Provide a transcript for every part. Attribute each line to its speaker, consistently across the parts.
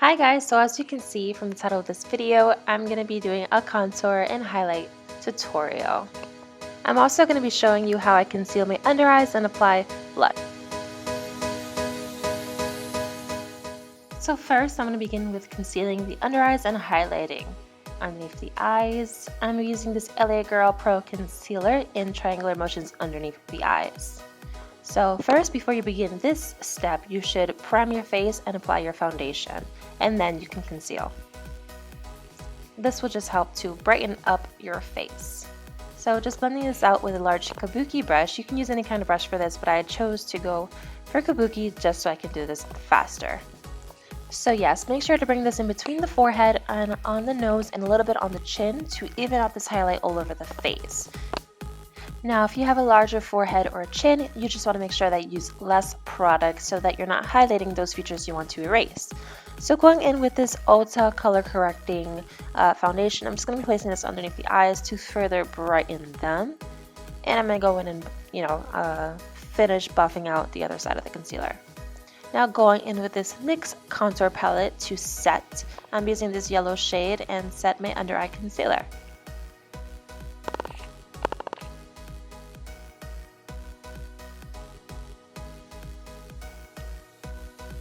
Speaker 1: Hi guys, so as you can see from the title of this video, I'm going to be doing a contour and highlight tutorial. I'm also going to be showing you how I conceal my under eyes and apply blush. So first, I'm going to begin with concealing the under eyes and highlighting. Underneath the eyes, I'm using this LA Girl Pro Concealer in triangular motions underneath the eyes. So first, before you begin this step, you should prime your face and apply your foundation, and then you can conceal. This will just help to brighten up your face. So just blending this out with a large kabuki brush. You can use any kind of brush for this, but I chose to go for kabuki just so I can do this faster. So yes, make sure to bring this in between the forehead and on the nose and a little bit on the chin to even out this highlight all over the face. Now, if you have a larger forehead or chin, you just want to make sure that you use less product so that you're not highlighting those features you want to erase. So going in with this Ulta color correcting foundation, I'm just going to be placing this underneath the eyes to further brighten them. And I'm going to go in and, finish buffing out the other side of the concealer. Now going in with this NYX contour palette to set, I'm using this yellow shade and set my under eye concealer.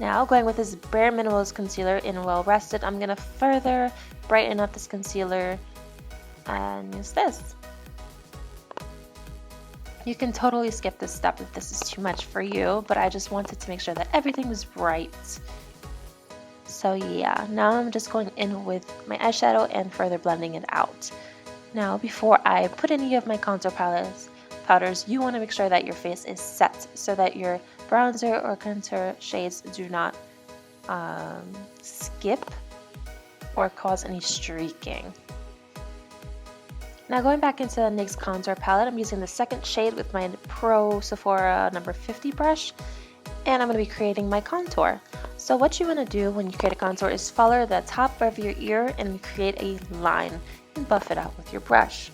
Speaker 1: Now going with this Bare Minimalist concealer in Well Rested, I'm going to further brighten up this concealer and use this. You can totally skip this step if this is too much for you, but I just wanted to make sure that everything was bright. So yeah, now I'm just going in with my eyeshadow and further blending it out. Now before I put any of my contour powders, you want to make sure that your face is set so that your bronzer or contour shades do not skip or cause any streaking. Now going back into the NYX contour palette, I'm using the second shade with my Pro Sephora number 50 brush, and I'm going to be creating my contour. So what you want to do when you create a contour is follow the top of your ear and create a line and buff it out with your brush.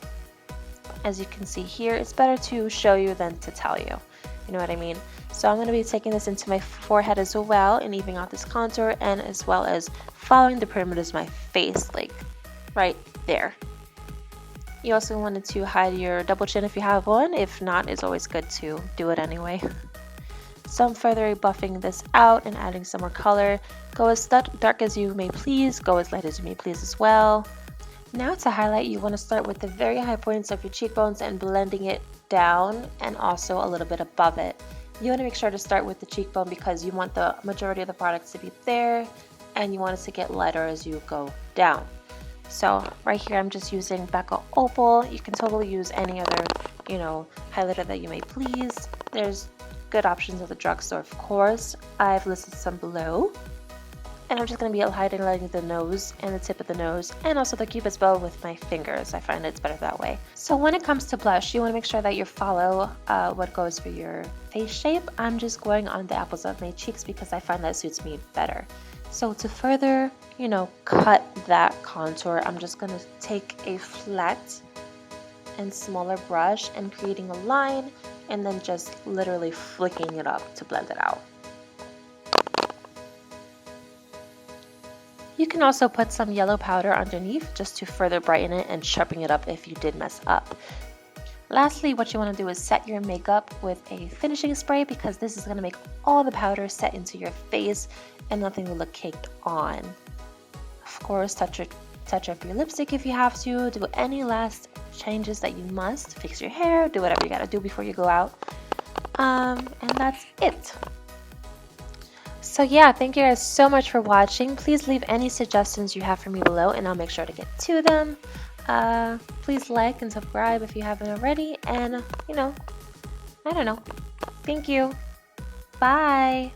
Speaker 1: As you can see here, it's better to show you than to tell you. You know what I mean? So I'm going to be taking this into my forehead as well and evening out this contour, and as well as following the perimeters of my face, like right there. You also wanted to hide your double chin if you have one. If not, it's always good to do it anyway. So I'm further buffing this out and adding some more color. Go as dark as you may please, go as light as you may please as well. Now to highlight, you want to start with the very high points of your cheekbones and blending it down and also a little bit above it. You want to make sure to start with the cheekbone because you want the majority of the products to be there and you want it to get lighter as you go down. So right here I'm just using Becca Opal. You can totally use any other, highlighter that you may please. There's good options at the drugstore, of course. I've listed some below. And I'm just going to be highlighting the nose and the tip of the nose and also the cupid's bow with my fingers. I find it's better that way. So when it comes to blush, you want to make sure that you follow what goes for your face shape. I'm just going on the apples of my cheeks because I find that suits me better. So to further, cut that contour, I'm just going to take a flat and smaller brush and creating a line and then just literally flicking it up to blend it out. You can also put some yellow powder underneath just to further brighten it and sharpen it up if you did mess up. Lastly, what you want to do is set your makeup with a finishing spray because this is going to make all the powder set into your face and nothing will look caked on. Of course, touch up your lipstick if you have to, do any last changes that you must, fix your hair, do whatever you got to do before you go out. And that's it. So yeah, thank you guys so much for watching. Please leave any suggestions you have for me below and I'll make sure to get to them. Please like and subscribe if you haven't already, and I don't know. Thank you. Bye.